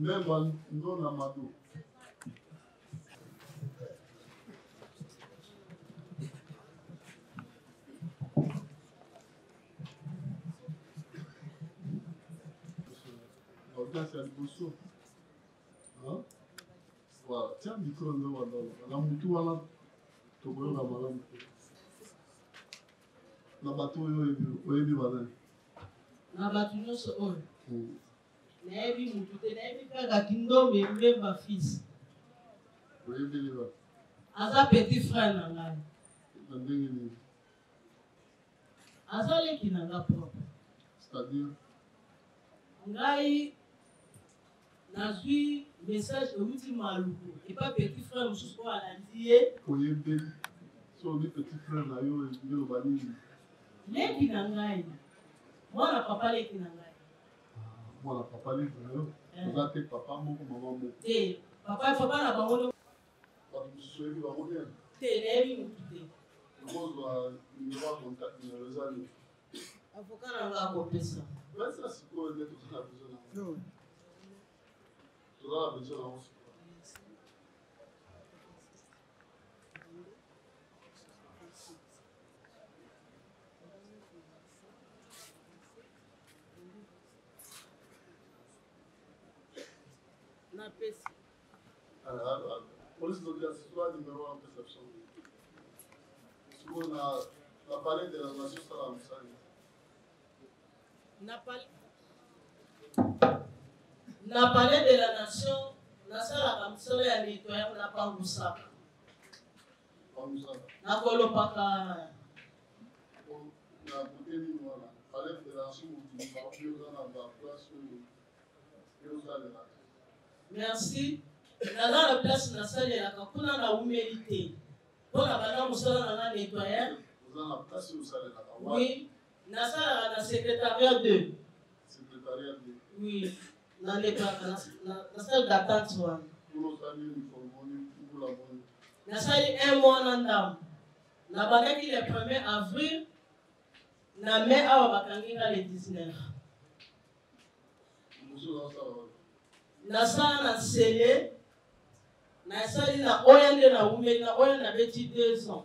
Même non Amadou. C'est un bousseau. Voilà, tiens, micro, la moutou, voilà. Tu vois, la malade. La bateau, oui, voilà. Na bato nyonso oyo nayebi mutu te nayebi kaka kindombe mbemba fils aza petit frère na ngai aza leki na nga propre c'est-à-dire ngai nazwi message euti maluku epa petit frère mosusu oyo alandi ye oyebeli so oli petit frère na yo eloba nini leki na ngai mwana papa leki na ngai mwana papa leki na yo oza te papa moko mama moko te papa na bango bato mosusu oyebi bango bien te nayebi motu te okozwa numéro contact na ezali avocat na nga akopesa pesa sikoyo nde toza na besoin nango toza na besoin nango sikoyo Police doit dire c'est toi numéro en perception. On a parlé de la nation salam. Na parlé de la nation, na sala comme ça ya nettoyer na pangusa. Pangusa. Na kolopaka. Na boteli voilà. Parler de la nation où tu vas plus dans la place où merci. Dans la place na salle ya kakuna na humilité. Pour la bana musala na nettoyer. Dans la place où salle la. Oui. Na sala na secrétariat 2. Secrétariat 2. Oui. Na salle d'attente one. Pour salle uniforme pour la bonne. Na salle un mois na ndam. Na banaki le 1er avril. Na mai awa bakanginga le 19. Na sala na scellé. Na sali na oyande na umeli na oyande na beti 2 ans.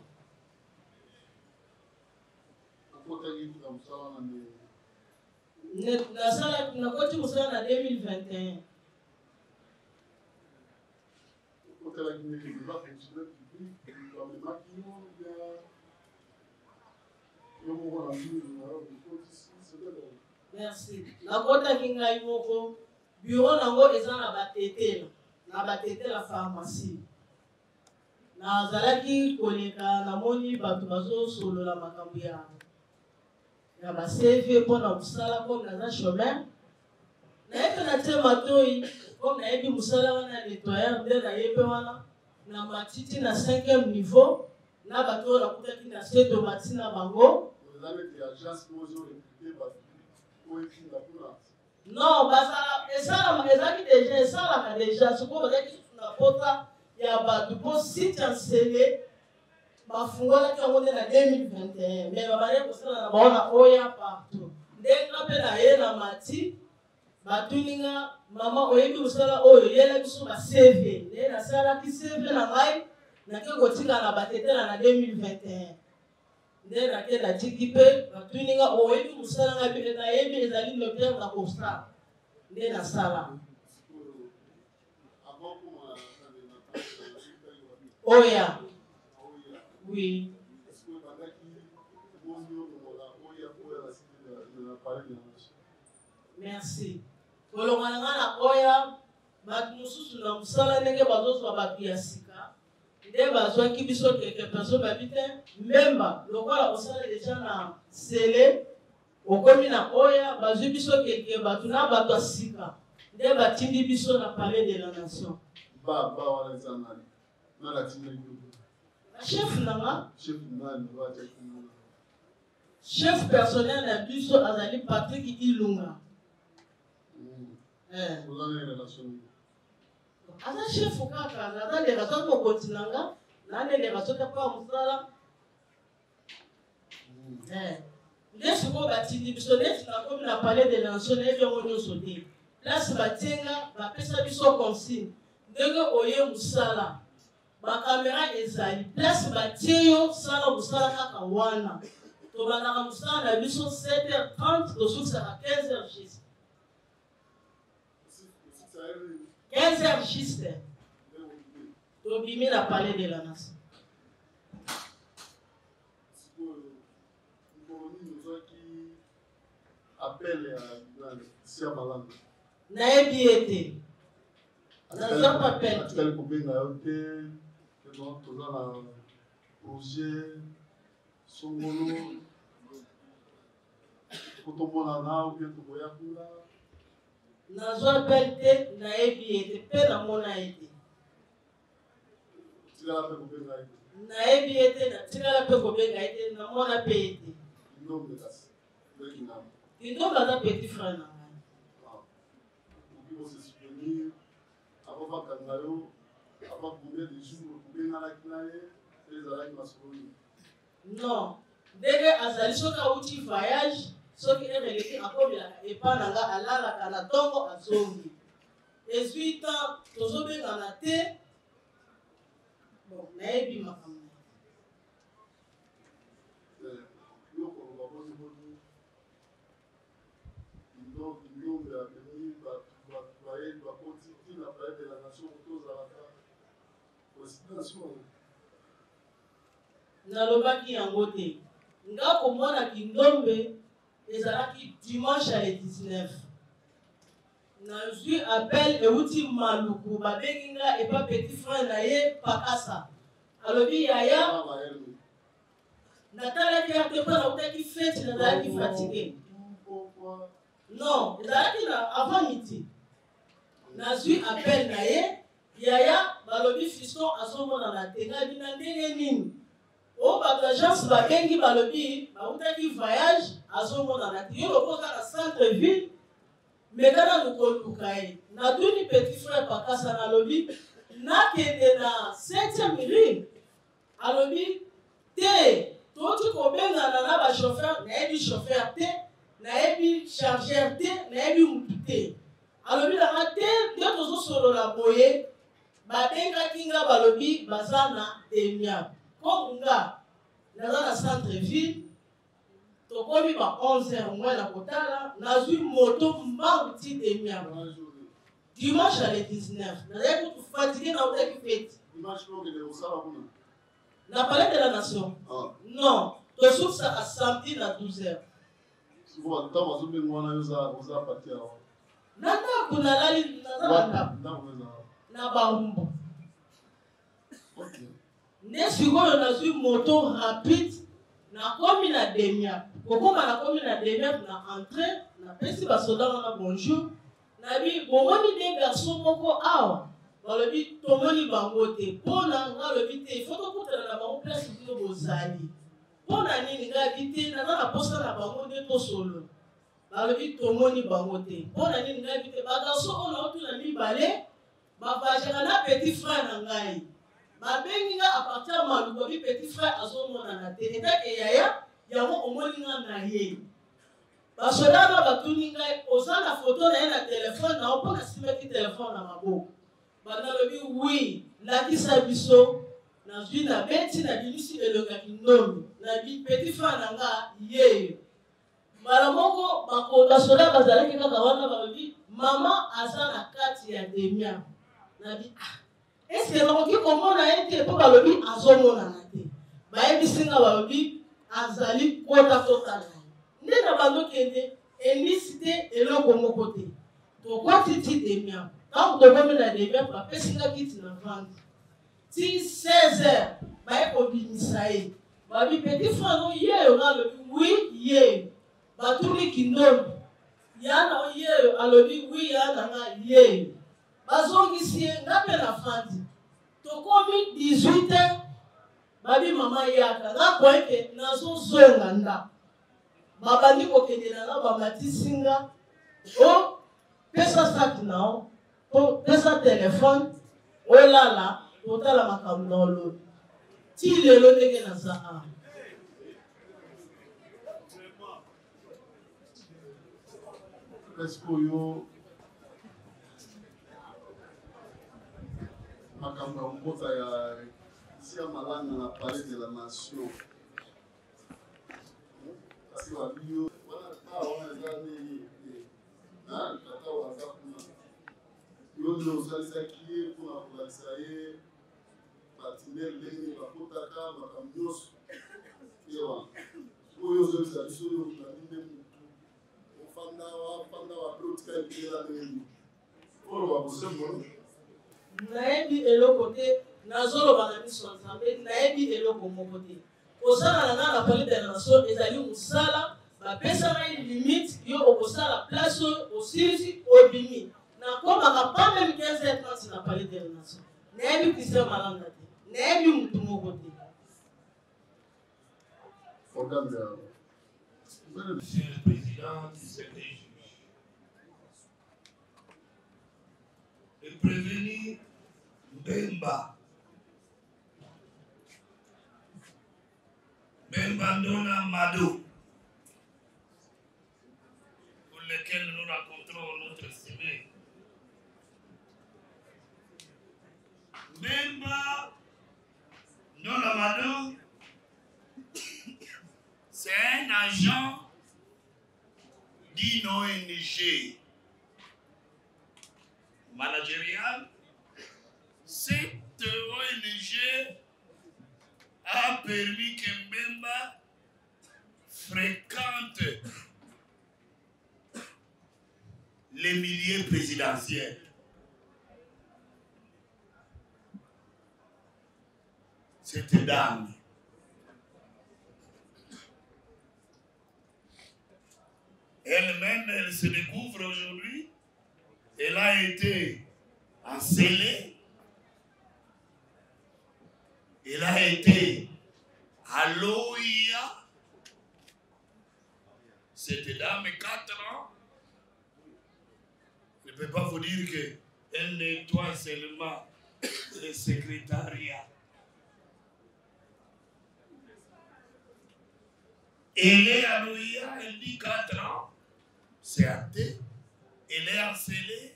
Na sala na koti musala na 2021. Merci. Na kota kinga yoko bureau nango eza na batete na batete la pharmacie. Na zalaki koleka na moni bato bazo solo la makambo ya ba CV pour na musala comme na chemin. Na yepe na te matoi comme na yebi musala wana nettoyer nde na yepe wana na matiti na 5e niveau na bato la kutaki na seto matina bango. Vous avez des agences pour vous recruter pour écrire la couleur. Non, ça déjà. Ce qu'on va dire na pota ya bato pour site enseigné bafungola ki ngone na 2021 mais babale kosala na baona oya partout ndenga pe na ye na mati batuninga mama oyebi usala oyo yela biso ba CV ne na sala ki CV na ngai na ke kotika na batetela na 2021 nde na ke na tiki pe batuninga oyebi usala ngai pe na yebi ezali docteur na constat nde na sala oya oui merci kolongana na oya bato mosusu na mosala ndenge bazozwa bato ya sika nde bazwaki biso quelque personne babi te memba lokola osala deja na sele okomi na oya bazwi biso quelque bato na bato ya sika nde batindi biso na palais de la nation chef nanga chef personnel na biso azali Patrick Ilunga aza chef kaka aza le raso ko kontinanga na le raso ta pa musala nde siko batindi biso neti na komi na palais de la nation na ebyo nyo sote place batenga bapesa biso consigne ndenge oye musala bakamera ezali place batie yo sala musala kaka wana tobandaka musala na biso 7h30 tozokisaka 15h juste 15h juste tobimi na palais de la nation. Appel à Sia Malanda. Naebi ete. Naza pas appel. Tu as le copain naote, que non, tu as un projet, Songolo, Kotomonana ou bien Toboyakula. Nazo appel te, naebi ete, pe na mona ete. Tu as l'appel copain naote. Naebi ete, tu as l'appel copain naote, na mona pe ete. Non, mais ça. Il doit avoir un petit frère. Pour se soutenir, avant Kangayo, avant combien de jours, combien de non. Dès que Azali soka uti voyage, soki emeleki akomela epananga alala kana tongo azongi. 18 ans, tozobenga na te. Bon, naebi makambo. Nalobaki yango te nga komona kindombe ezalaki dimanche ya 19 nazwi appel euti maluku babengi nga epa petit frère na ye pakasa alobi yaya natalaki ya te mpo nautaki feti nazalaki fatigué non ezalaki na avant midi nazwi appel na ye yaya balobi fiston azomona na te ngabi na ndenge nini o bato agence babengi balobi bautaki voyage azomona na te yo lokoka na centre ville mekana nokoluka ye natuni petit frère pakasa nalobi nakende na 7e rue alobi te toti kobengana na bachauffeur nayebi chauffeur te nayebi chargeur te nayebi mutu te alobi nanga te nde tozosolola boye babengaki nga balobi baza na demia ko nga naza na centre ville tokomi ba 11h mwe na kotala nazwi moto mbangu ti demia dimanche ya le 19 nazali kutu fatigué na utaki feti na palais de la nation non tosufisaka samedi na 12h na ndako nalali naza na ndako na bahumbu nde sikoyo nazwi moto rapide nakomi na demia kokoma nakomi na demia na entrée napesi basoda wana bonjour nabi bomoni de garçon moko awa balobi tomoni bango te mpo na nga lobi te ifo tokutana na bango place bino bozali mpo na nini ngabi te naza na posa na bango nde tosolo balobi tomoni bango te mpo na nini ngabi te bagarso oyo naotuna mibale bavajaka na petit frère na ngai babengi nga apartir ya maluku babi petit frère azomonana te etake yaya yango omoni nga na ye basodana batuni ngai oza na foto na ye na telefone nao mpo nasimaki telefone na maboko banalobi wi lakisa biso nazwi na beti na bilisi elongaki ndomi na petit frère na nga ye mbala moko basoda bazalaki kaka wana balobi mama aza na kati ya demia nabi eske nakoki komona ye te mpo balobi azomonana te bayebisi nga balobi azali kota totala nde na bandokende endisi te eloko moko te tokwati ti demia ntango tokomi na demia bapesi nga kiti na vendre ti 16h baye kobimisa ye babi petit frère yeyo nga alobi wi yeyo batuni kindombi yana yeyo alobi wi yana nga yeyo bazongisi ye nga mpe na fandi tokomi 18h babi mama yaka nga koyeke nazozonga ndako babandi kokende na nga bamatisi nga o pesa saki nao pesa telefone olala totala makambo na olobi ti lelo ndenge naza awa est-ce que yo makambo ya mbota ya Sia Malanga na Palais de la Nation. Parce que babio wana eza nini tata waza kuna yo nde osalisaki ye mpona kolakisa ye batinere ndenge bakotaka makambo nyonso ewa oyo ozobisa biso oyo nani nde mutu ofanda wape otika ekela ndenge oyo bakosembono nayebi eloko te nazoloba na miso ya nzambe nayebi eloko moko te kosala na nga na Palais de la Nation ezali mosala bapesa ngai limite yo okosala place oyo osilisi obimi nakomaka pas même 15h30 na Palais de la Nation nayebi Christian Malanga te nayebi mutu moko te. Monsieur le Président du CPJ est prévenu Mbemba Ndona Mado, pour lequel nous rencontrons notre estimé. Mbemba Ndona Mado, c'est un agent d'une ONG managériale. Cette ONG a permis que Mbemba fréquente les milieux présidentiels. Cette dame, elle-même, elle se découvre aujourd'hui. Elle a été encelée. Elle a été à l'OIA. Cette dame, 4 ans. Je ne peux pas vous dire qu'elle nettoie seulement le secrétariat. Elle est à l'OIA, elle dit 4 ans. C'est athée. Elle est encelée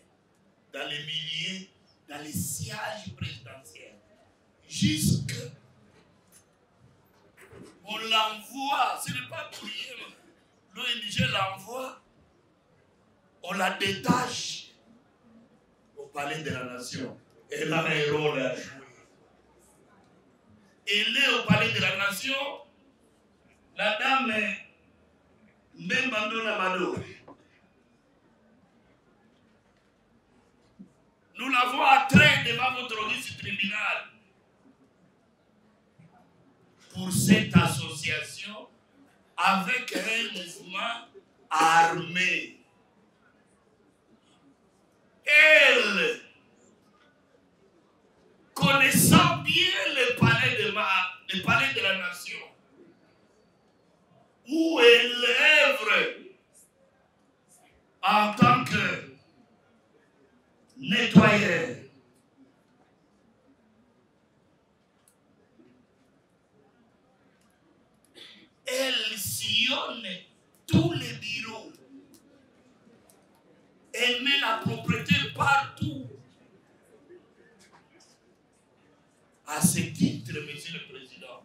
dans les milliers, dans les sièges présidentiels. Jusque on l'envoie, ce n'est pas pour rien. L'ONG l'envoie, on la détache au Palais de la Nation. Elle a un rôle à jouer. Elle est au Palais de la Nation. La dame Mbemba Ndona Mado. Nous l'avons attrait devant votre audience tribunal pour cette association avec un mouvement armé. Elle, connaissant bien le palais de la Nation, où elle œuvre en tant que nettoyeur. Elle sillonne tous les bureaux. Elle met la propreté partout. À ce titre, Monsieur le Président,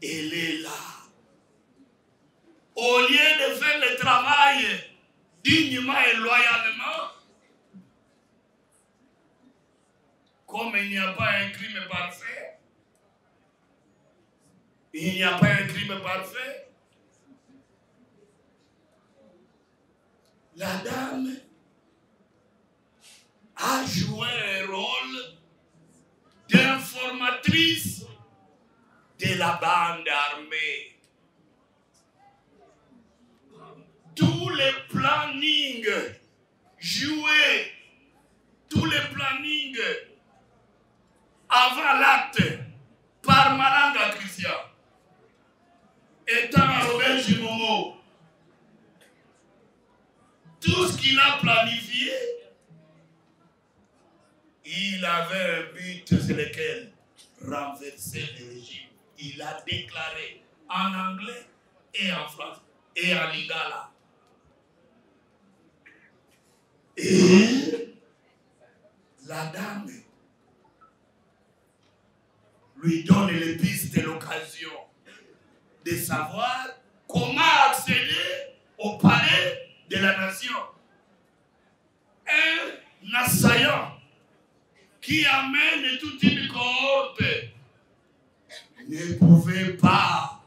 elle est là. Au lieu de faire le travail dignement et loyalement, comme il n'y a pas un crime parfait, il n'y a pas un crime parfait, la dame a joué un rôle d'informatrice de la bande armée. Tous les plannings joués, tous les plannings avant l'acte par Malanga Christian, étant à Robert Gimomo, tout ce qu'il a planifié, il avait un but, c'est lequel? Renverser le régime. Il a déclaré en anglais et en français et en lingala. Et la dame lui donne les pistes et l'occasion de savoir comment accéder au palais de la nation. Un assaillant qui amène toute une cohorte ne pouvait pas.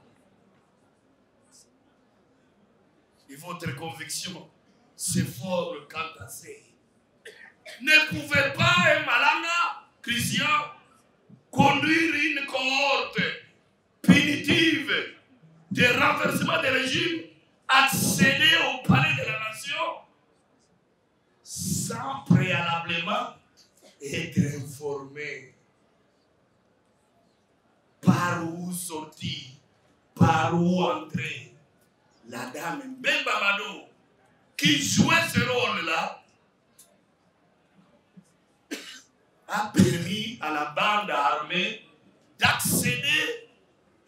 Et votre conviction, c'est fort quant à ça. Ne pouvait pas un malanga chrétien conduire une cohorte punitive de renversement des régimes, accéder au palais de la nation sans préalablement être informé par où sortir, par où entrer. La dame Mbemba Mado, qui jouait ce rôle-là, a permis à la bande armée d'accéder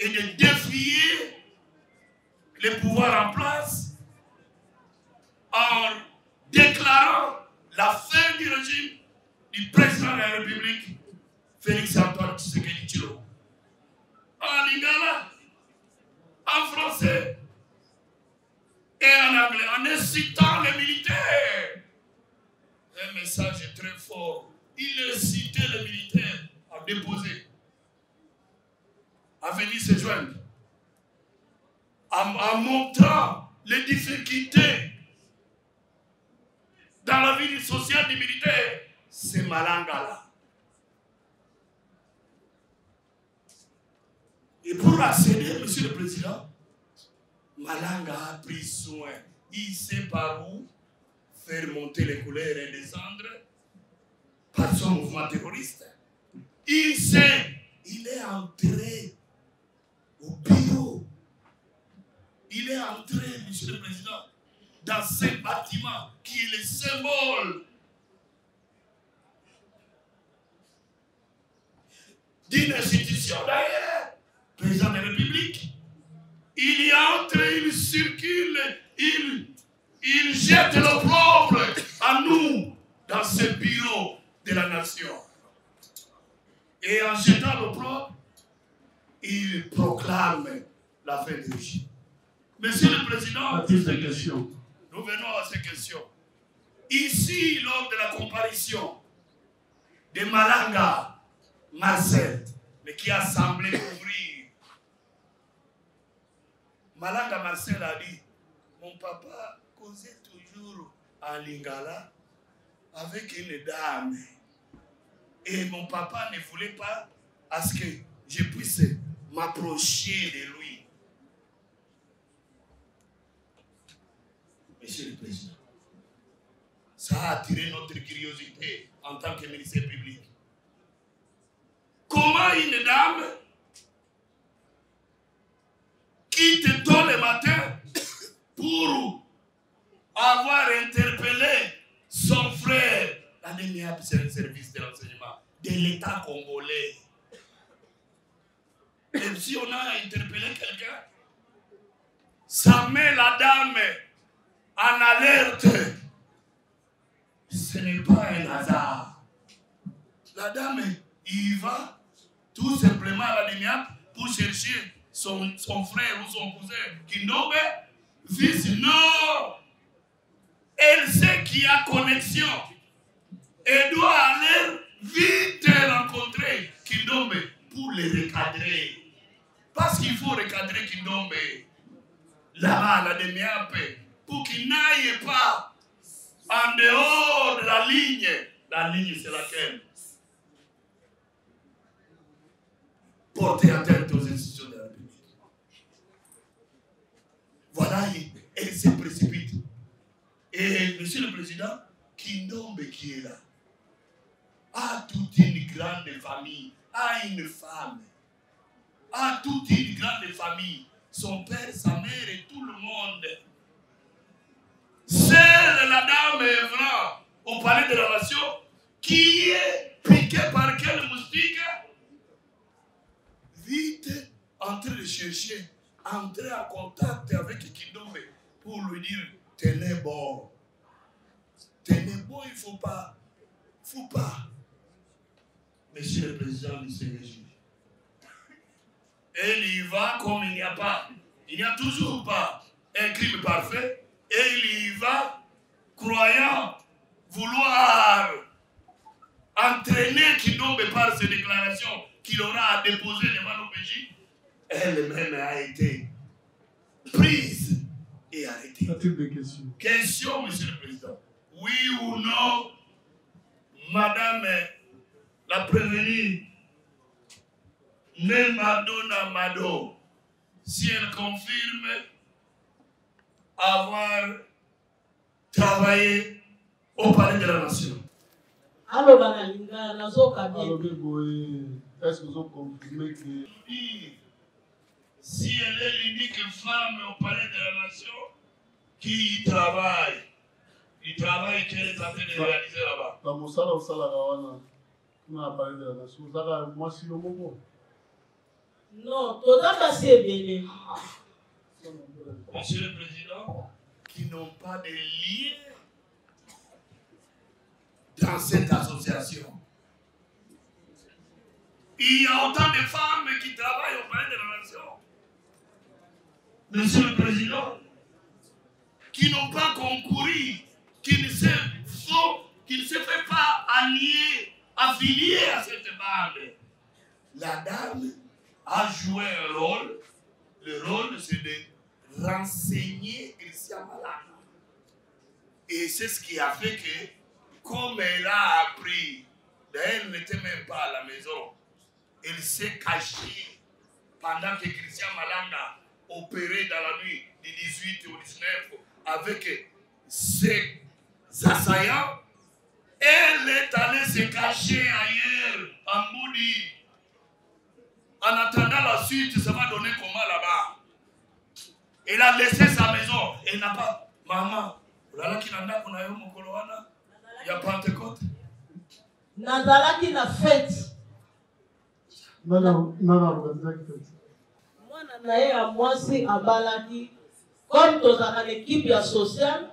et de défier les pouvoirs en place en déclarant la fin du régime du président de la République, Félix Antoine Tshisekedi Tshilombo. En lingala, en français et en anglais, en incitant les militaires. Un message très fort. Il incitait les militaires à déposer, à venir se joindre, en montrant les difficultés dans la vie sociale des militaires. C'est Malanga-là. Et pour accéder, Monsieur le Président, Malanga a pris soin. Il sait par où faire monter les couleurs et descendre par son mouvement terroriste. Il sait, il est entré au bureau. Il est entré, Monsieur le Président, dans ce bâtiment qui est le symbole d'une institution d'ailleurs, président de la République. Il y entre, il circule, il jette l'opprobre à nous dans ce bureau de la nation. Et en jetant l'opprobre, il proclame la fin du régime. Monsieur le Président, nous venons à ces questions. Ici, lors de la comparution de Malanga Marcel, mais qui a semblé couvrir, Malanga Marcel a dit, mon papa causait toujours en lingala avec une dame. Et mon papa ne voulait pas à ce que je puisse m'approcher de lui. Monsieur le Président, ça a attiré notre curiosité en tant que ministère public. Comment une dame quitte tôt le matin pour avoir interpellé son frère, l'administrateur service de renseignement de l'État congolais? Et si on a interpellé quelqu'un, ça met la dame en alerte. Ce n'est pas un hasard. La dame, il va tout simplement à la lumière pour chercher son frère ou son cousin Kindombe, fils. Non! Elle sait qu'il y a connexion. Elle doit aller vite rencontrer Kindombe pour le recadrer. Parce qu'il faut recadrer Kindombe là-bas à la demi-ape pour qu'il n'aille pas en dehors de la ligne. La ligne, c'est laquelle? Porter atteinte aux institutions de la République. Voilà, elle se précipite. Et Monsieur le Président, Kindombe qui est là, a toute une grande famille, a une femme, a toute une grande famille, son père, sa mère et tout le monde. Seule la dame œuvrant au palais de la nation, qui est piquée par quel moustique? Vite, en train de chercher, entrer en contact avec Kindombe pour lui dire, tenez bon. Tenez bon, il ne faut pas. Monsieur le Président du Sénégal, Et il y va comme il n'y a pas. Il n'y a toujours pas un crime parfait. Et il y va croyant vouloir entraîner Kindombe par ses déclarations qu'il aura à déposer devant l'OPJ. Elle-même a été prise et arrêtée. Y a-t-il des questions? Question, Monsieur le Président. Oui ou non, Madame la prévenue Nemadona Mado, si elle confirme avoir travaillé au Palais de la Nation. Alors, Banalinga, Nazo Kabé. Alors, est-ce que vous avez confirmé que... Si elle est l'unique femme au Palais de la Nation qui y travaille, qu'elle est en train de réaliser là-bas. Dans mon salon, au salon, on a parlé de la Nation. Vous avez moi si le mot. Non, tout ça c'est belé. Monsieur le Président, qui n'ont pas de lien dans cette association. Il y a autant de femmes qui travaillent au Palais de la Nation. Monsieur le Président, qui n'ont pas concouru, qui ne se fait pas affilier à cette bande. La dame a joué un rôle. Le rôle, c'est de renseigner Christian Malanga. Et c'est ce qui a fait que, comme elle a appris, elle n'était même pas à la maison, elle s'est cachée pendant que Christian Malanga opérait dans la nuit du 18 au 19 avec ses assaillants. Elle est allée se cacher ailleurs, en Moudi. En attendant la suite, ça va donner comment là-bas. Elle a laissé sa maison. Elle n'a pas. Maman, voilà qui n'a pas qu'on a eu mon coloana. Il y a Pentecôte. Nazala qui n'a fait. Non, fête. Moi, Nanaye à moi, c'est à Balaki. Comme tous en équipe sociale,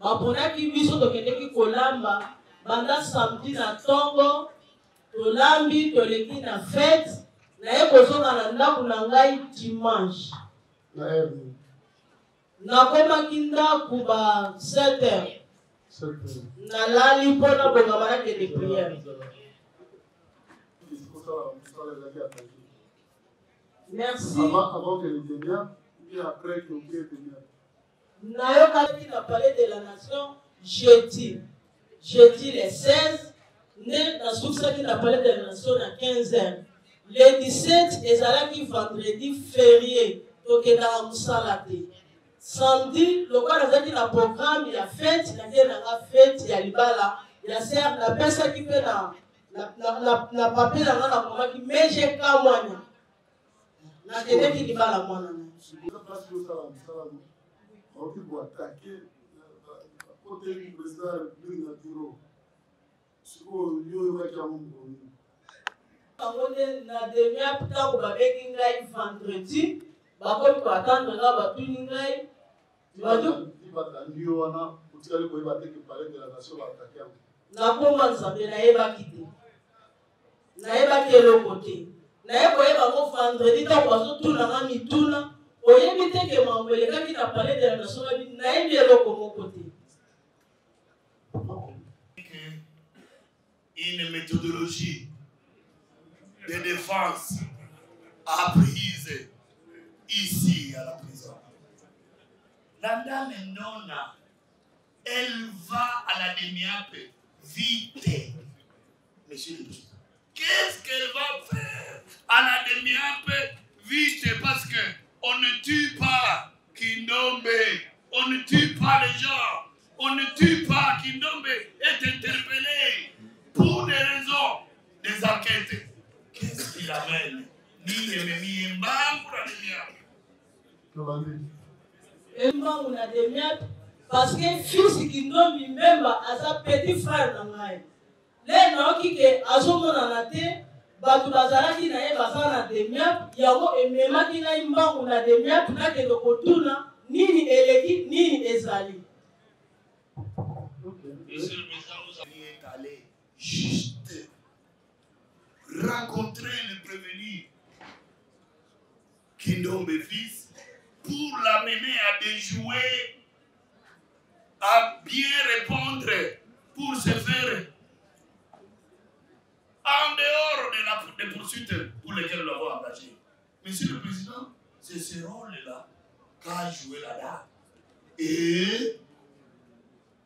ma bonne qui vit sur le Keneki Kolamba, pendant samedi na Tongo, Tolambi, Toleki na fête, naye kozonga na ndako na ngai dimanche. Nakomaki ndako ba 7h. Nalali mpona bongama de prière. Merci. Avant qu'elle devienne, et après qu'elle devienne. Nayokaki na Palais de la Nation jeudi le 16, né na sousaki na Palais de la Nation à 15h. Le 17, ezalaki vendredi férié, tokenda musala te. Samedi, le roi nazaki na programme ya fête, na fête ya libala, ya ser na pesa ki pe na papier na na komaki meje ka mwana. Na tene ki libala mwana. On peut attaquer côté du président de la bureau. Ce qu'on y a qui a mon na demia ntango babeki ngai vendredi bakoki koatendre nga batuni ngai nakoma nzambe nayebaki te nayebaki eloko te naye koyeba ngo vendredi ntango bazotuna nga mituna oyebi te ke mambo elekaki na Palais de la Nation nayebi eloko moko te. Une méthodologie de défense apprise ici à la prison. La dame Nona, elle va à la demi-ape vite. Monsieur le Président, qu'est-ce qu'elle va faire à la demi-ape vite? Parce qu'on ne tue pas Kindombe, on ne tue pas les gens, on ne tue pas. Kindombe est interpellé pour des raisons, des enquêtes. Qu'est-ce qu'il amène? Ni Mbangu na demiap parce que fils Kindombe même à sa petit frère na ngai. Les naoki ke azomona na te batu bazalaki na ye bazala na demiap yango ememaki ngai mbangu na demiap na ke kotuna nini eleki nini ezali. Monsieur le Président, nous est allé juste rencontrer le prévenu Kindombe fils, pour l'amener à déjouer, à bien répondre, pour se faire en dehors des poursuites pour lesquelles nous l'avons engagé. Monsieur le Président, c'est ce rôle-là qu'a joué la dame. Et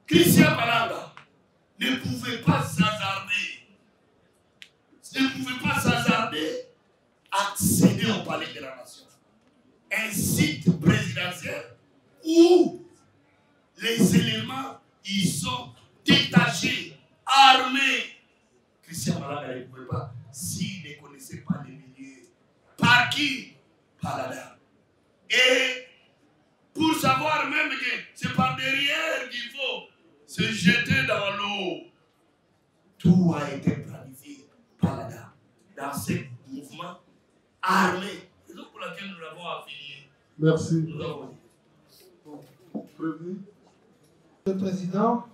Christian Malanga ne pouvait pas s'hasarder à accéder au palais de la nation. Un site présidentiel où les éléments y sont détachés, armés. Christian Malanga ne pouvait pas, s'il ne connaissait pas les milieux. Par qui? Par la dame. Et pour savoir même que c'est par derrière qu'il faut se jeter dans l'eau. Tout a été planifié par la dame dans ce mouvement armé. C'est pour laquelle nous l'avons affilié. Merci. Nous avons dit. Prévenu. Le Président,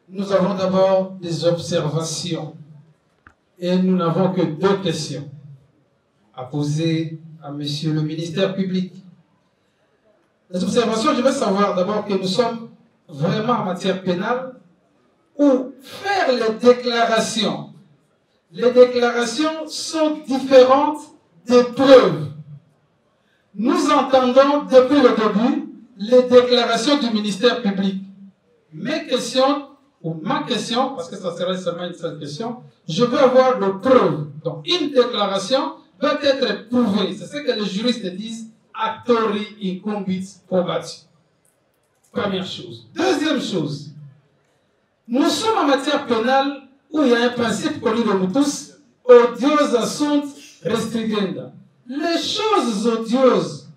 nous avons d'abord des observations et nous n'avons que 2 questions à poser à Monsieur le ministère public. Les observations, je veux savoir d'abord que nous sommes vraiment en matière pénale ou faire les déclarations. Les déclarations sont différentes des preuves. Nous entendons depuis le début les déclarations du ministère public. Mes questions, ou ma question, parce que ça serait seulement une seule question, je veux avoir de preuves. Donc une déclaration doit être prouvée. C'est ce que les juristes disent, actori incumbit probatio. Première chose. Deuxième chose, nous sommes en matière pénale où il y a un principe connu de nous tous, odiosa sunt restringenda. Les choses odieuses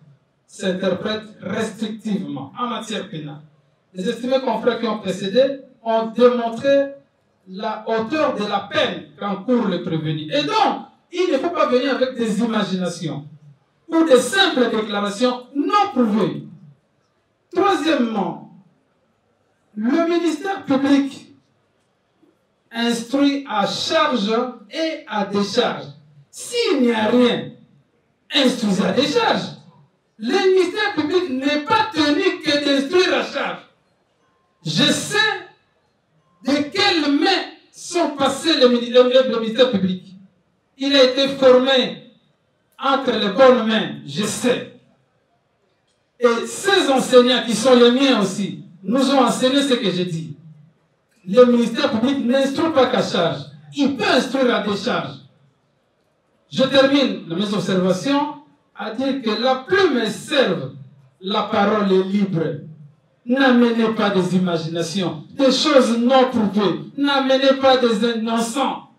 s'interprètent restrictivement en matière pénale. Les estimés confrères qui ont précédé ont démontré la hauteur de la peine qu'encourt le prévenu. Et donc, il ne faut pas venir avec des imaginations ou des simples déclarations non prouvées. Troisièmement, le ministère public instruit à charge et à décharge. S'il n'y a rien, instruisez à décharge. Le ministère public n'est pas tenu que d'instruire à charge. Je sais de quelles mains sont passés le ministère public. Il a été formé entre les bonnes mains, je sais. Et ces enseignants qui sont les miens aussi, nous ont enseigné ce que j'ai dit. Le ministère public n'instruit pas qu'à charge. Il peut instruire à décharge. Je termine mes observations à dire que la plume serve, la parole est libre. N'amenez pas des imaginations, des choses non prouvées. N'amenez pas des innocents.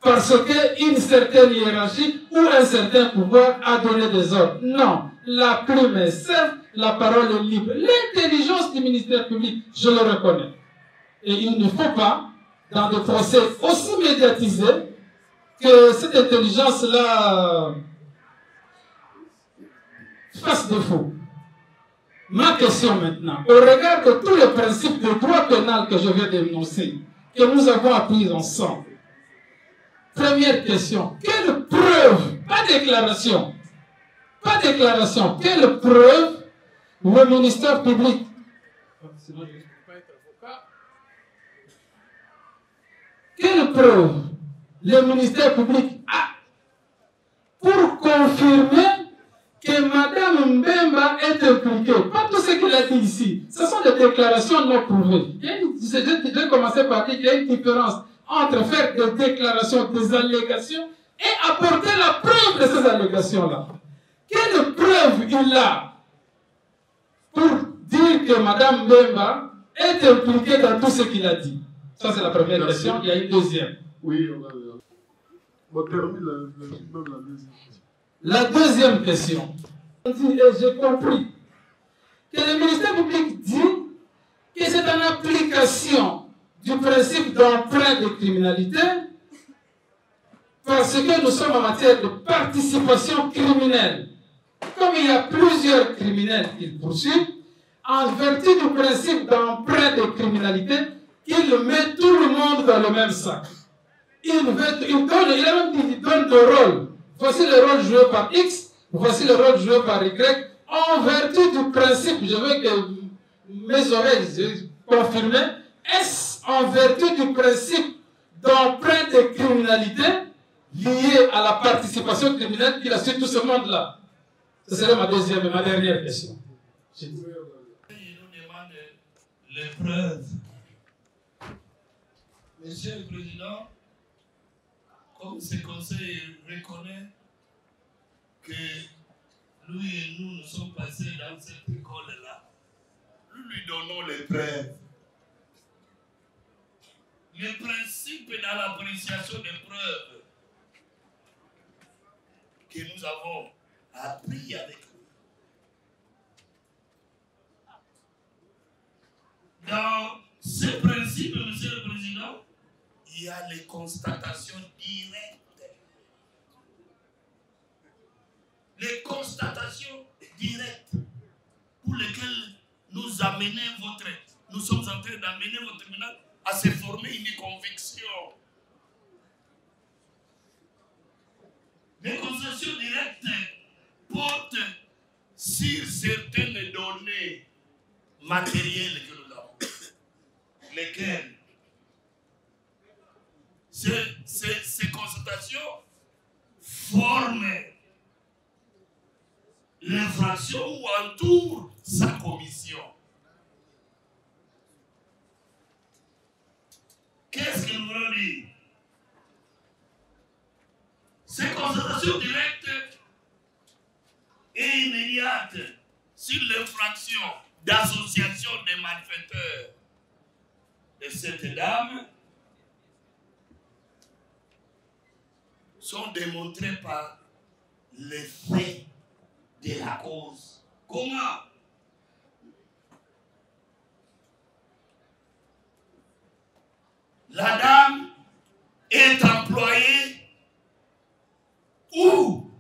Parce qu'une certaine hiérarchie ou un certain pouvoir a donné des ordres. Non, la plume est serve, la parole est libre. L'intelligence du ministère public, je le reconnais. Et il ne faut pas, dans des procès aussi médiatisés, que cette intelligence-là fasse défaut. Ma question maintenant, au regard de tous les principes de droit pénal que je viens d'énoncer, que nous avons appris ensemble, première question, quelle preuve, pas déclaration, quelle preuve le ministère public, sinon je ne peux pas être avocat, quelle preuve le ministère public a pour confirmer que Mme Mbemba est impliquée? Pas tout ce qu'il a dit ici, ce sont des déclarations non prouvées. Je commençais par dire qu'il y a une différence entre faire des déclarations, des allégations et apporter la preuve de ces allégations-là. Quelle preuve il a pour dire que Mme Mbemba est impliquée dans tout ce qu'il a dit? Ça, c'est la première question. Il y a une deuxième. Oui, on termine même la deuxième. La deuxième question. J'ai compris que le ministère public dit que c'est en application du principe d'emprunt de criminalité parce que nous sommes en matière de participation criminelle. Comme il y a plusieurs criminels qu'il poursuit, en vertu du principe d'emprunt de criminalité, il met tout le monde dans le même sac. Il donne de rôle. Voici le rôle joué par X, Voici le rôle joué par Y en vertu du principe. Je veux que mes oreilles confirment. Est-ce en vertu du principe d'emprunt de criminalité lié à la participation criminelle qu'il a su tout ce monde-là? Ce serait ma deuxième et ma dernière question. Il nous demande les preuves. Monsieur le Président, comme ce conseil reconnaît que lui et nous sommes passés dans cette école-là, nous lui donnons les preuves. Le principe dans l'appréciation des preuves que nous avons appris avec lui. Dans ce principe, Monsieur le Président, il y a les constatations directes. Les constatations directes pour lesquelles nous sommes en train d'amener votre tribunal à se former une conviction. Les constatations directes portent sur certaines données matérielles que nous avons. Lesquelles ces constatations forment l'infraction ou entourent sa commission. Qu'est-ce que nous voulons dire? Ces constatations directes et immédiates sur l'infraction d'association des malfaiteurs de cette dame sont démontrées par les faits de la cause. Comment? La dame est employée où?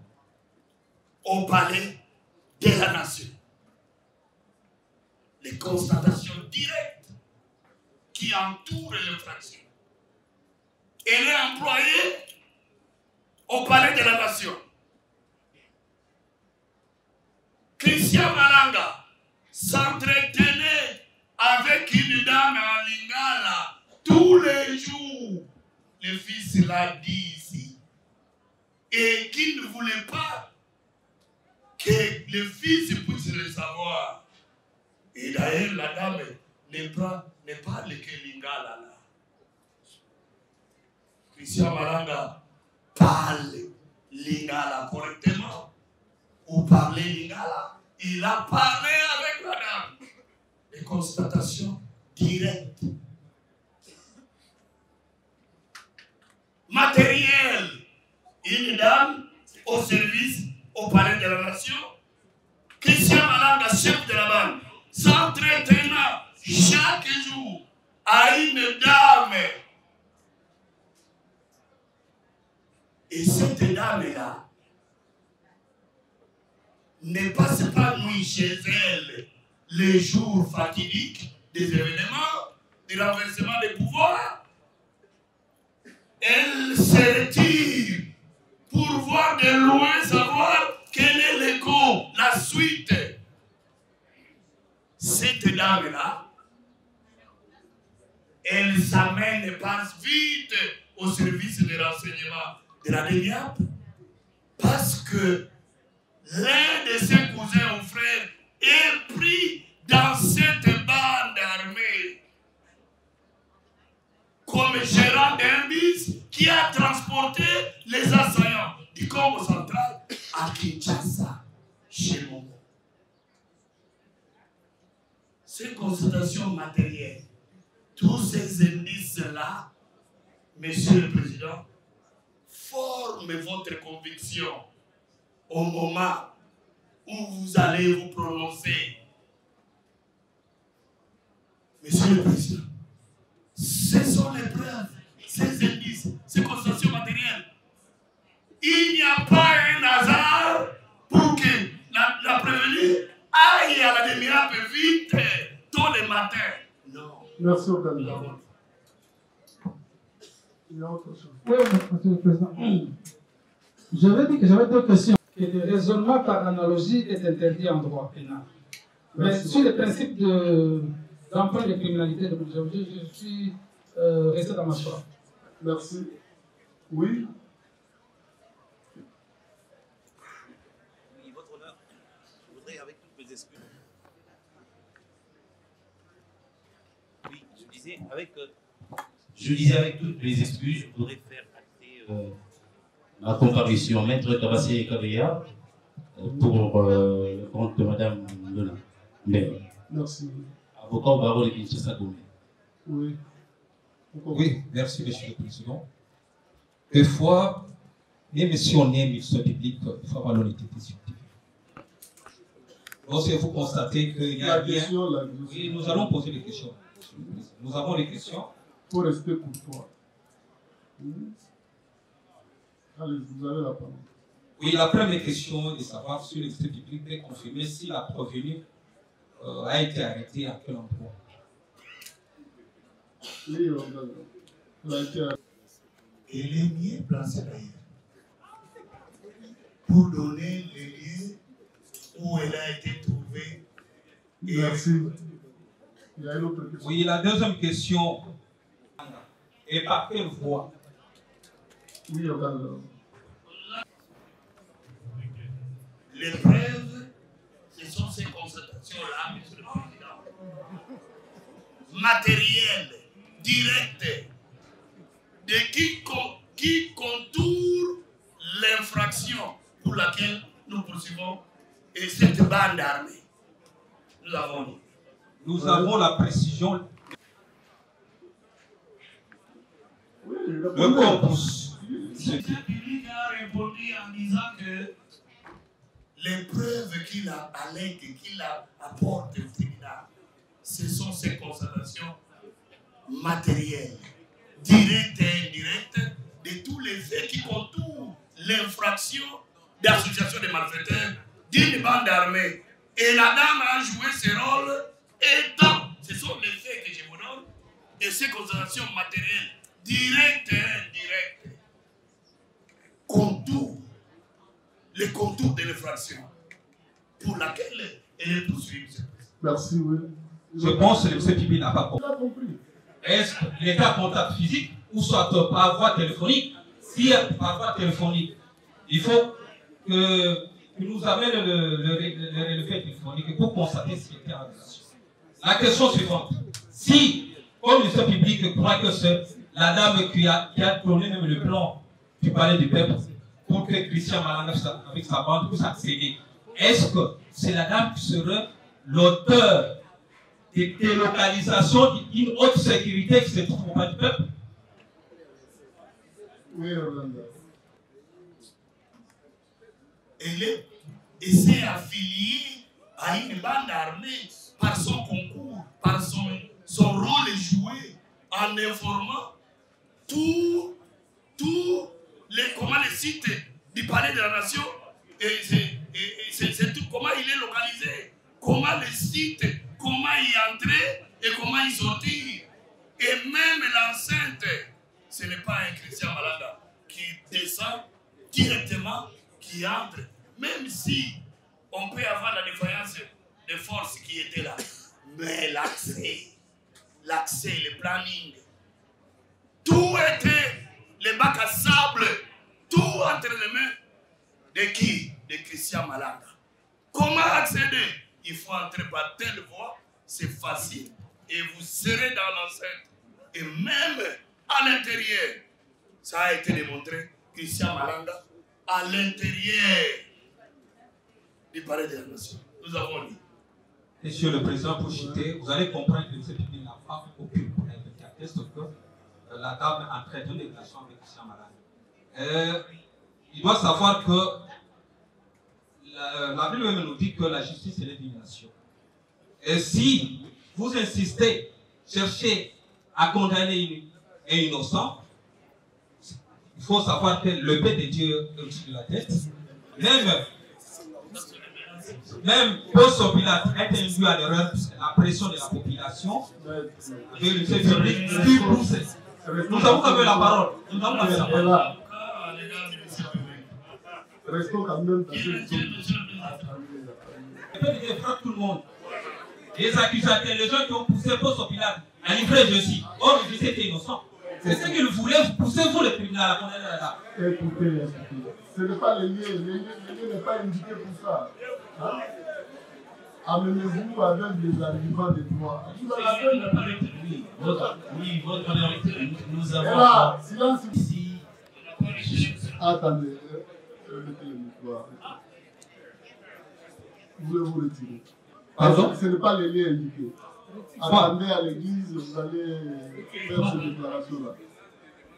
Au palais de la nation. Les constatations directes qui entourent l'infraction. Elle est employée au palais de la nation. Christian Malanga s'entretenait avec une dame en Lingala tous les jours. Le fils l'a dit ici. Et qu'il ne voulait pas que le fils puisse le savoir. Et d'ailleurs, la dame n'est pas le Lingala là. Christian Malanga parle Lingala correctement ou parler Lingala. Il a parlé avec la dame. Les constatations directes. Matériel. Une dame au service au palais de la nation. Christian Malanga, chef de la bande, s'entretenant chaque jour à une dame. Et cette dame-là ne passe pas nuit chez elle les jours fatidiques des événements, du renversement des pouvoirs. Elle se retire pour voir de loin, savoir quel est l'écho, la suite. Cette dame-là, elle s'amène et passe vite au service de renseignement de la DENIAP parce que l'un de ses cousins ou frères est pris dans cette bande armée comme gérant d'un bus qui a transporté les assaillants du Congo central à Kinshasa, chez Momo. Ces constatations matérielles, tous ces indices-là, Monsieur le Président, forment votre conviction au moment où vous allez vous prononcer. Monsieur le Président, ce sont les preuves, ces indices, ces constatations matérielles. Il n'y a pas un hasard pour que la prévenue aille à la DENIAP vite tôt le matin. Non. Merci au candidat. Il y a autre chose. Oui, Monsieur le Président. J'avais dit que j'avais deux questions. que le raisonnement par analogie est interdit en droit pénal. Mais sur le principe d'emprunt de criminalité, je suis resté dans ma choix. Merci. Oui. Oui, votre honneur, je voudrais avec toutes mes excuses. Oui, je disais avec toutes mes excuses, je voudrais faire acter ma comparution, Maître Tabassé Kabea, pour le compte de Madame Lona. Merci. Avocat au barreau de Kinshasa Gomé. Oui. Oui, merci, Monsieur le Président. Des fois, même si on est ministre public, il faut avoir l'honnêteté scientifique. Lorsque vous constatez qu'il y a rien, oui, nous allons poser des questions. Nous avons des questions. Il faut rester courtois. Allez, vous avez la parole. Oui, la première question est de savoir si le ministre public peut confirmer si la provenue a été arrêtée à quel endroit. Oui, elle a été arrêtée. Elle est mieux placée d'ailleurs pour donner les lieux où elle a été trouvée. Merci. Il y a une autre question. Oui, la deuxième question est par quelle voie? Oui, Oganda. Les preuves, ce sont ces constatations-là, Monsieur le Président. Matérielles, directes, de qui contourne l'infraction pour laquelle nous poursuivons et cette bande armée. Nous avons dit. Nous avons la précision. Oui, Le corpus. Le public a répondu en disant que les preuves qu'il apporte au tribunal, ce sont ces constatations matérielles, directes et indirectes, de tous les faits qui contournent l'infraction d'association de malfaiteurs d'une bande armée. Et la dame a joué ce rôle étant, ce sont les faits que je vous donne, et ces constatations matérielles, directes et indirectes, contournent les contours de l'infraction pour laquelle elle est poursuivie. Merci, oui. Je pense que le CPB n'a pas compris. Est-ce qu'il était à contact physique ou soit par voie téléphonique? Si par voie téléphonique, il faut que nous amène le fait téléphonique pour constater ce qui était en relation. La question suivante. Si, comme le public croit que c'est la dame qui a donné même le plan du palais du peuple pour que Christian Malanga avec sa bande puisse accéder, est-ce que c'est la dame qui serait l'auteur de délocalisation d'une haute sécurité qui se trouve au palais du peuple? Oui, Orlando. Elle s'est affiliée à une bande armée par son concours, par son rôle joué en informant tous les sites du palais de la nation. Et c'est tout, comment il est localisé, comment les sites, comment y entrer et comment y sortir. Et même l'enceinte, ce n'est pas un Christian Malanga qui descend directement, qui entre, même si on peut avoir la défaillance des forces qui étaient là. Mais l'accès, le planning, tout était, les bacs à sable, tout entre les mains de qui? De Christian Malanga. Comment accéder? Il faut entrer par telle voie, c'est facile. Et vous serez dans l'enceinte. Et même à l'intérieur, ça a été démontré, Christian Malanga, à l'intérieur du palais de la nation. Nous avons dit. Monsieur le Président, pour citer, vous allez comprendre que ce public n'a pas aucune preuve qui atteste que la dame est en train de relation avec Christian Malanga. Il doit savoir que la Bible même nous dit que la justice est l'élimination. Et si vous insistez, cherchez à condamner un innocent, il faut savoir que le paix de Dieu est au-dessus de la tête. Même Ponce Pilate est induit à l'erreur, la pression de la population, et le public qui pousse. Nous avons la parole. Nous avons la parole. restons quand même dans Monsieur le Président. Je peux dire tout le monde. Les accusateurs, les gens qui ont poussé Ponce Pilate à livrer Jésus. Or, Jésus était innocent. C'est ce qu'ils voulaient, poussez-vous le tribunal à condamner la dame. Écoutez, ce n'est pas le lieu n'est pas indiqué pour ça. Hein? Amenez-vous avec des arguments de droit. Vous avez votre honneur, nous avons... Et là, silence ici. Attendez, mettez le micro. Vous voulez vous retirer. Pardon? Ce n'est pas le lieu indiqué. Attendez à l'église, vous allez faire cette déclaration-là.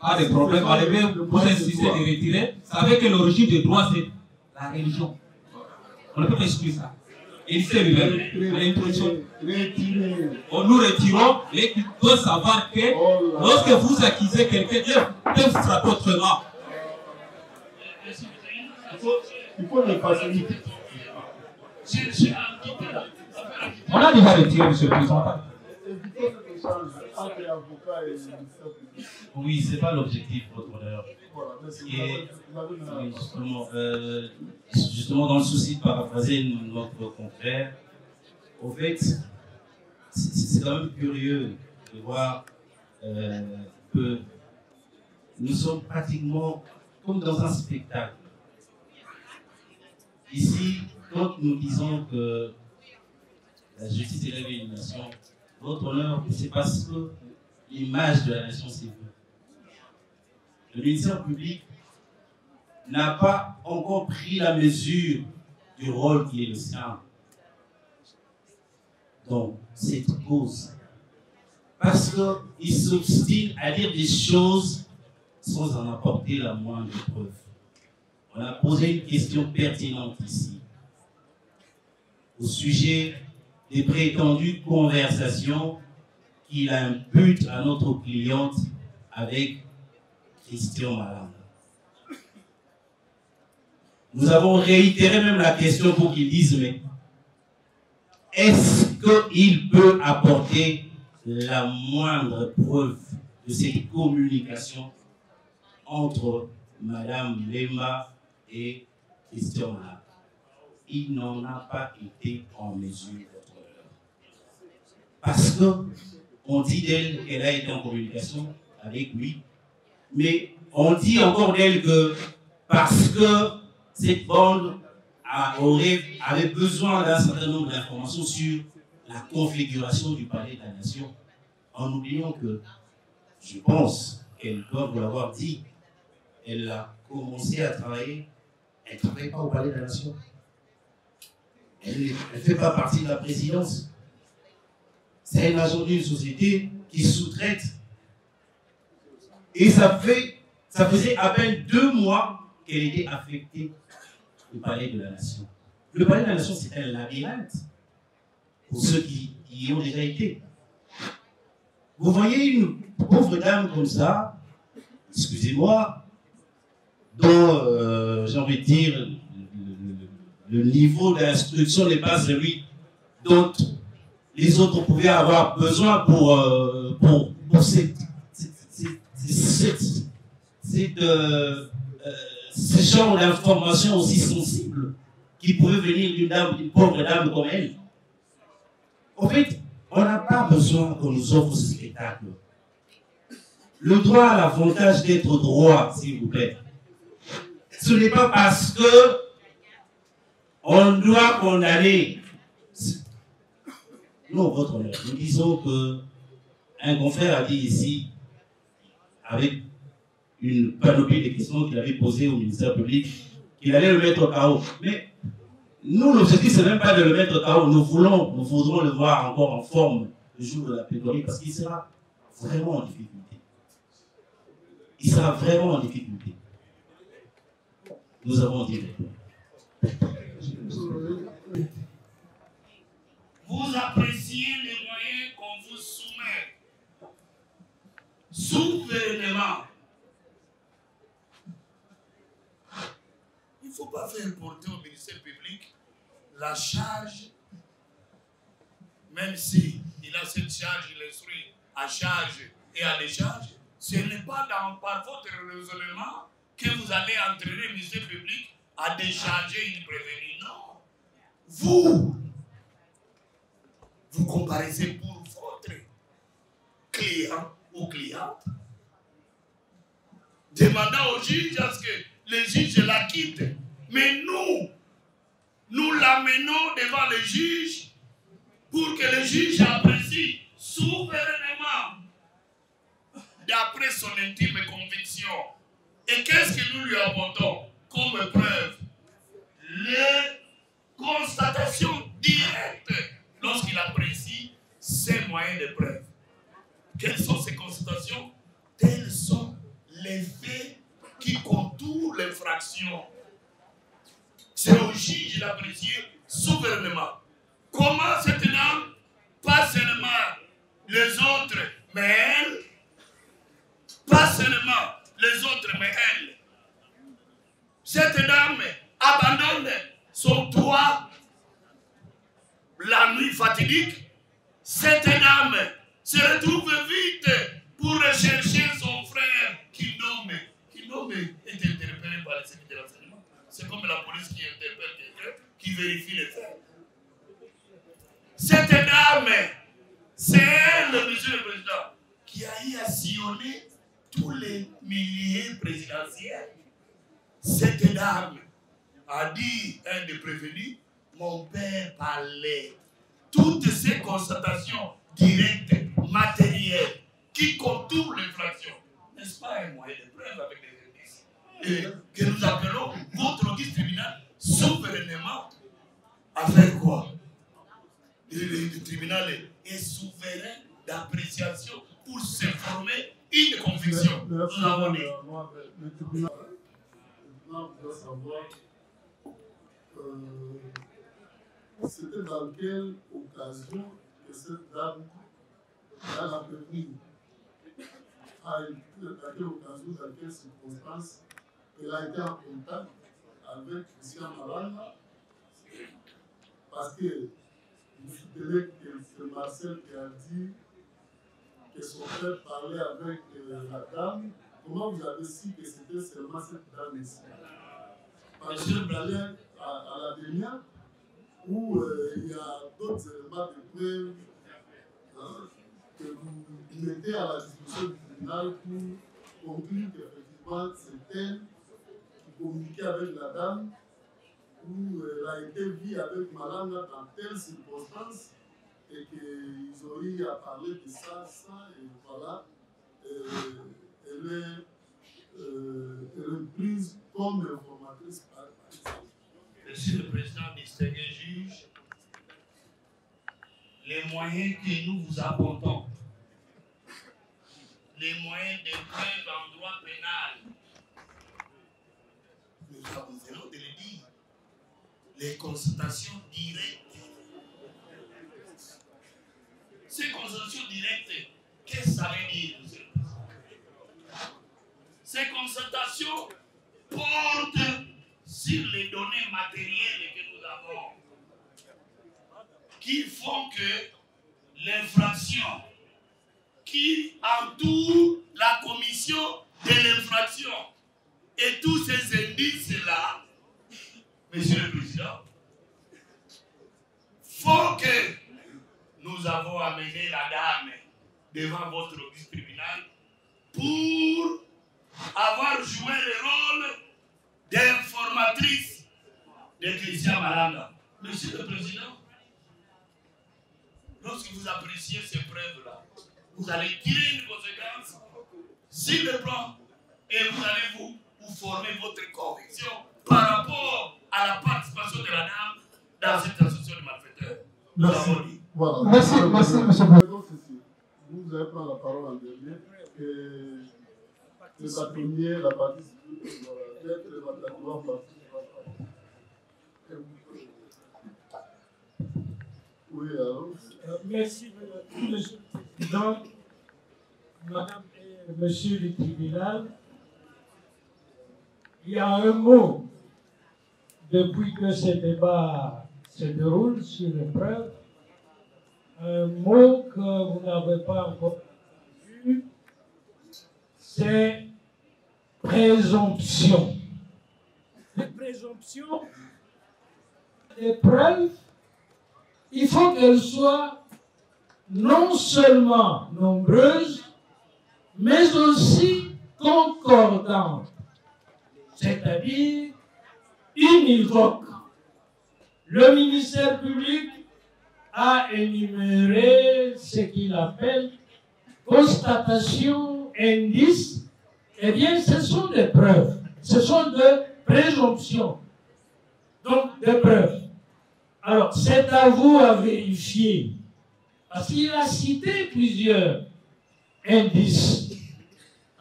Pas de problème, allez vous insister de retirer. Vous savez que l'origine du droit, c'est la religion. On ne peut pas exclure ça. Et c'est lui-même. Nous retirons, mais il doit savoir que lorsque vous accusez quelqu'un, Dieu frappe autrement. Il faut le faciliter. On a déjà retiré, monsieur le président. Évitez l'échange entre l'avocat et le ministère public. Oui, ce n'est pas l'objectif, votre honneur. Voilà, merci. Justement, dans le souci de paraphraser notre confrère, au fait, c'est quand même curieux de voir que nous sommes pratiquement comme dans un spectacle. Ici, quand nous disons que la justice élève une nation, votre honneur, c'est parce que l'image de la nation s'est vue. Le ministère public n'a pas encore pris la mesure du rôle qui est le sien dans cette cause. Parce qu'il s'obstine à dire des choses sans en apporter la moindre preuve. On a posé une question pertinente ici, au sujet des prétendues conversations qu'il impute à notre cliente avec Christian Malanda. Nous avons réitéré même la question pour qu'il dise, mais est-ce qu'il peut apporter la moindre preuve de cette communication entre Madame Lema et Christian Malanda? Il n'en a pas été en mesure. Parce qu'on dit d'elle qu'elle a été en communication avec lui, mais on dit encore d'elle que parce que cette bande avait besoin d'un certain nombre d'informations sur la configuration du palais de la nation, en oubliant que, je pense qu'elle doit vous l'avoir dit, elle a commencé à travailler, elle ne travaille pas au palais de la nation. Elle ne fait pas partie de la présidence. C'est un agent d'une société qui sous-traite. Et ça faisait à peine 2 mois qu'elle était affectée au palais de la nation. Le palais de la nation, c'est un labyrinthe pour ceux qui y ont déjà été. Vous voyez une pauvre dame comme ça, excusez-moi, dont, j'ai envie de dire, le niveau d'instruction n'est pas celui dont les autres pouvaient avoir besoin pour ce genre d'informations aussi sensibles qui pouvaient venir d'une pauvre dame comme elle. En fait, on n'a pas besoin qu'on nous offre ce spectacle. Le droit a l'avantage d'être droit, s'il vous plaît. Ce n'est pas parce que on doit condamner. Non, votre honneur. Nous disons qu'un confrère a dit ici, avec une panoplie de questions qu'il avait posées au ministère public, qu'il allait le mettre au chaos. Mais nous, l'objectif, ce n'est même pas de le mettre au chaos. Nous voudrons le voir encore en forme le jour de la plaidoirie, parce qu'il sera vraiment en difficulté. Il sera vraiment en difficulté. Nous avons dit. Vous appréciez les moyens qu'on vous soumet. Souverainement. Il ne faut pas faire porter au ministère public la charge, même si il a cette charge, il instruit à charge et à décharge. Ce n'est pas par votre raisonnement que vous allez entraîner le ministère public à décharger une prévenue. Non. Vous comparaissez pour votre client ou cliente, demandant au juge à ce que le juge la quitte. Mais nous l'amenons devant le juge pour que le juge apprécie souverainement, d'après son intime conviction. Et qu'est-ce que nous lui apportons comme preuve? Les constatations directes lorsqu'il apprécie ces moyens de preuve. Quelles sont ces constatations? Tels sont les faits qui contournent l'infraction. C'est au juge d'apprécier souverainement. Comment cette dame, pas seulement les autres, mais elle, pas seulement les autres, mais elle, cette dame abandonne son toit la nuit fatidique. Cette dame se retrouve vite pour rechercher son frère Kinome est interpellé par les services de renseignement. C'est comme la police qui interpelle quelqu'un, qui vérifie les faits. Cette dame, c'est elle, monsieur le président, qui a eu à sillonner tous les milliers présidentiels. Cette dame a dit, un des prévenus, mon père parlait. Toutes ces constatations directes, matérielles, qui contournent l'infraction, n'est-ce pas un moyen de preuve avec les indices? Et que nous appelons votre registre tribunal souverainement à faire quoi? Le tribunal est souverain d'appréciation pour se former une conviction. Nous avons dit. Le tribunal doit savoir c'était dans quelle occasion que cette dame a prévenu, à quelle occasion, dans quelles circonstances elle a été en contact avec Christian Malanga, parce que vous soutenez que c'est Marcel qui a dit que son frère parlait avec la dame. Comment vous avez su que c'était seulement cette dame ici? Parce que vous allez à la dernière, où il y a d'autres éléments de preuve que vous mettez à la discussion du tribunal pour conclure qu'effectivement c'est elle qui communiquait avec la dame, où elle a été vue avec Malanga dans telle circonstance et qu'ils ont eu à parler de ça, et voilà, elle est prise comme informatrice par exemple. Monsieur le Président, distingué juge, les moyens que nous vous apportons, les moyens de preuve en droit pénal, nous venons de le dire, les constatations directes. Ces constatations directes, qu'est-ce que ça veut dire, monsieur le Président? Ces constatations portent sur les données matérielles que nous avons, qui font que l'infraction qui entoure la commission de l'infraction et tous ces indices-là, monsieur le Président, font que nous avons amené la dame devant votre tribunal pour avoir joué le rôle d'informatrice de Christian Malanga. Monsieur le Président, lorsque vous appréciez ces preuves-là, vous allez tirer une conséquence sur le plan et vous allez vous former votre conviction par rapport à la participation de la dame dans cette association de malfaiteurs. Merci. Voilà. Merci, monsieur le Président. Vous allez prendre la parole en dernier. Le bâtonnier, la partie civile, le bâtonnier, oui, alors. Merci, monsieur le Président, madame et monsieur le tribunal. Il y a un mot, depuis que ce débat se déroule sur les preuves, un mot que vous n'avez pas encore vu, c'est présomption. présomption des preuves, il faut qu'elles soient non seulement nombreuses, mais aussi concordantes, c'est-à-dire univoques. Le ministère public a énuméré ce qu'il appelle constatation, indice. Eh bien, ce sont des preuves, ce sont des présomptions, donc des preuves. Alors, c'est à vous à vérifier, parce qu'il a cité plusieurs indices.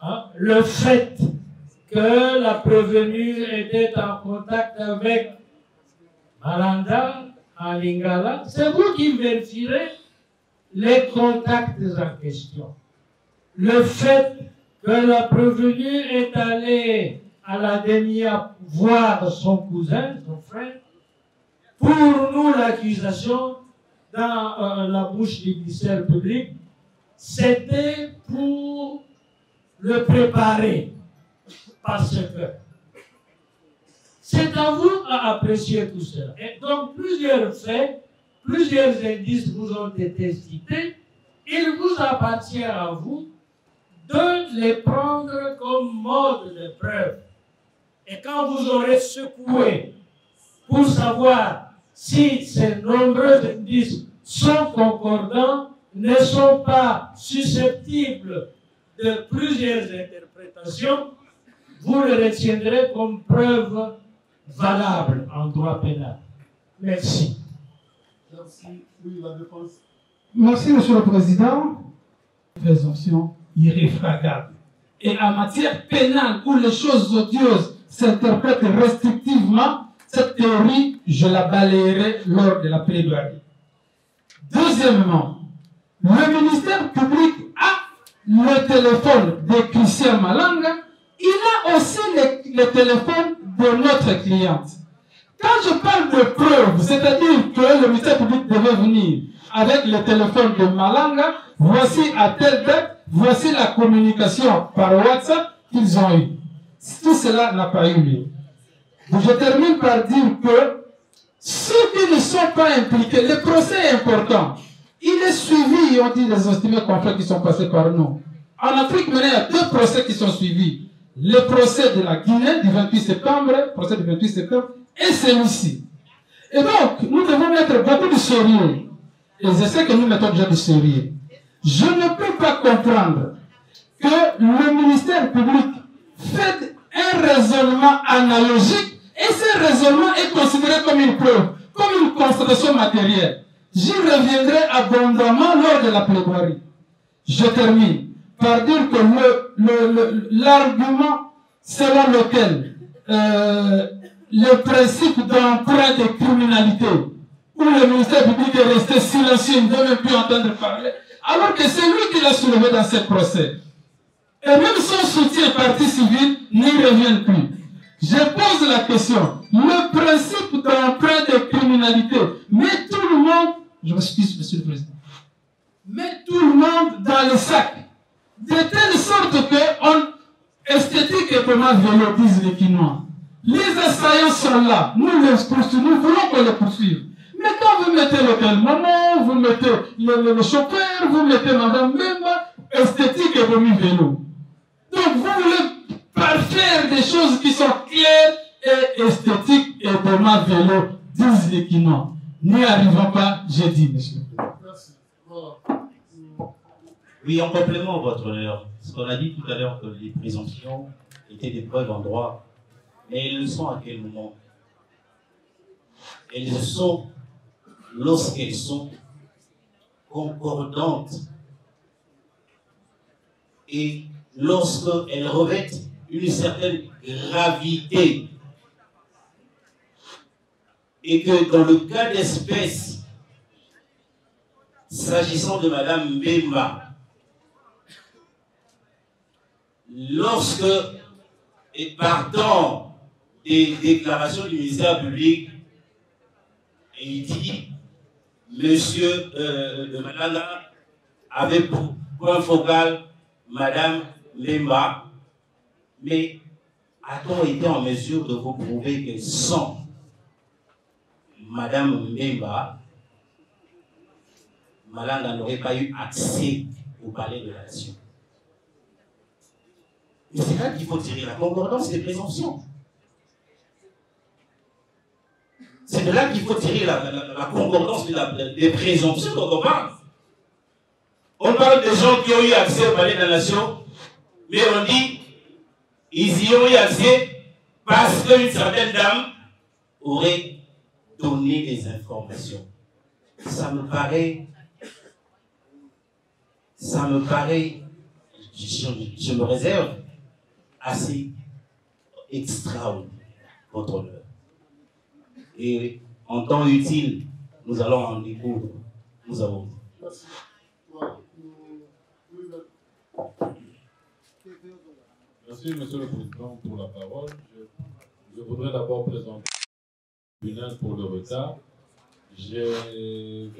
Hein? Le fait que la prévenue était en contact avec Malanda en Lingala, c'est vous qui vérifierez les contacts en question. Le fait que la prévenue est allée à la Dénia voir son cousin, son frère, pour nous, l'accusation dans la bouche du ministère public, c'était pour le préparer. Parce que c'est à vous à apprécier tout cela. Et donc, plusieurs faits, plusieurs indices vous ont été cités. Il vous appartient à vous de les prendre comme mode de preuve. Et quand vous aurez secoué pour savoir si ces nombreux indices sont concordants, ne sont pas susceptibles de plusieurs interprétations, vous le retiendrez comme preuve valable en droit pénal. Merci. Merci. Oui, la défense. Merci, Monsieur le Président. Présomption irréfragable. Et en matière pénale, où les choses odieuses s'interprètent restrictivement, cette théorie, je la balayerai lors de la plaidoirie. Deuxièmement, le ministère public a le téléphone de Christian Malanga, il a aussi le téléphone de notre cliente. Quand je parle de preuves, c'est-à-dire que le ministère public devait venir avec le téléphone de Malanga, voici à telle date, voici la communication par WhatsApp qu'ils ont eue. Tout cela n'a pas eu lieu. Je termine par dire que ceux qui ne sont pas impliqués, le procès est important. Il est suivi, on dit les estimés confrères qui sont passés par nous. En Afrique, il y a 2 procès qui sont suivis. Le procès de la Guinée du 28 septembre, procès du 28 septembre, et celui-ci. Et donc, nous devons mettre beaucoup de sérieux. Et je sais que nous mettons déjà du sérieux. Je ne peux pas comprendre que le ministère public fait un raisonnement analogique et ce raisonnement est considéré comme une preuve, comme une constatation matérielle. J'y reviendrai abondamment lors de la plaidoirie. Je termine par dire que l'argument selon lequel le principe d'emprunt de criminalité, où le ministère public est resté silencieux, il ne veut même plus entendre parler, alors que c'est lui qui l'a soulevé dans ce procès. Et même son soutien partie civile n'y revient plus. Je pose la question, le principe d'emprunt de criminalité met tout le monde, je m'excuse, Monsieur le Président, met tout le monde dans le sac, de telle sorte que esthétique et comment vélo disent les Quinois. Les assaillants sont là, nous les poursuivons, nous voulons qu'on les poursuive. Mais quand vous mettez l'hôtel Maman, vous mettez le chauffeur, vous mettez Madame Memba, esthétique et vomi vélo. Donc vous voulez parfaire des choses qui sont claires et esthétiques et vraiment vélo, disent les Quinois. N'y arrivons pas, j'ai dit, monsieur. Merci. Voilà. Oui, en complément, votre honneur, ce qu'on a dit tout à l'heure que les présomptions étaient des preuves en droit, mais elles le sont à quel moment? Elles le sont lorsqu'elles sont concordantes et lorsqu'elles revêtent une certaine gravité. Et que dans le cas d'espèce, s'agissant de Madame Mbemba, lorsque, et partant des déclarations du ministère public, il dit, Monsieur Malala avait pour point focal Madame Mbemba, mais a-t-on été en mesure de vous prouver que sans Madame Mbemba, Malanga n'aurait pas eu accès au palais de la nation? Et c'est là qu'il faut tirer la concordance des présomptions. C'est de là qu'il faut tirer la concordance des présomptions dont on parle. On parle des gens qui ont eu accès au palais de la nation, mais on dit ils y ont eu accès parce qu'une certaine dame aurait donné des informations. Ça me paraît, je me réserve, assez extraordinaire, votre honneur. Et en temps utile, nous allons en découdre. Nous avons. Merci. Merci, Monsieur le Président, pour la parole. Je voudrais d'abord présenter le tribunal pour le retard. J'ai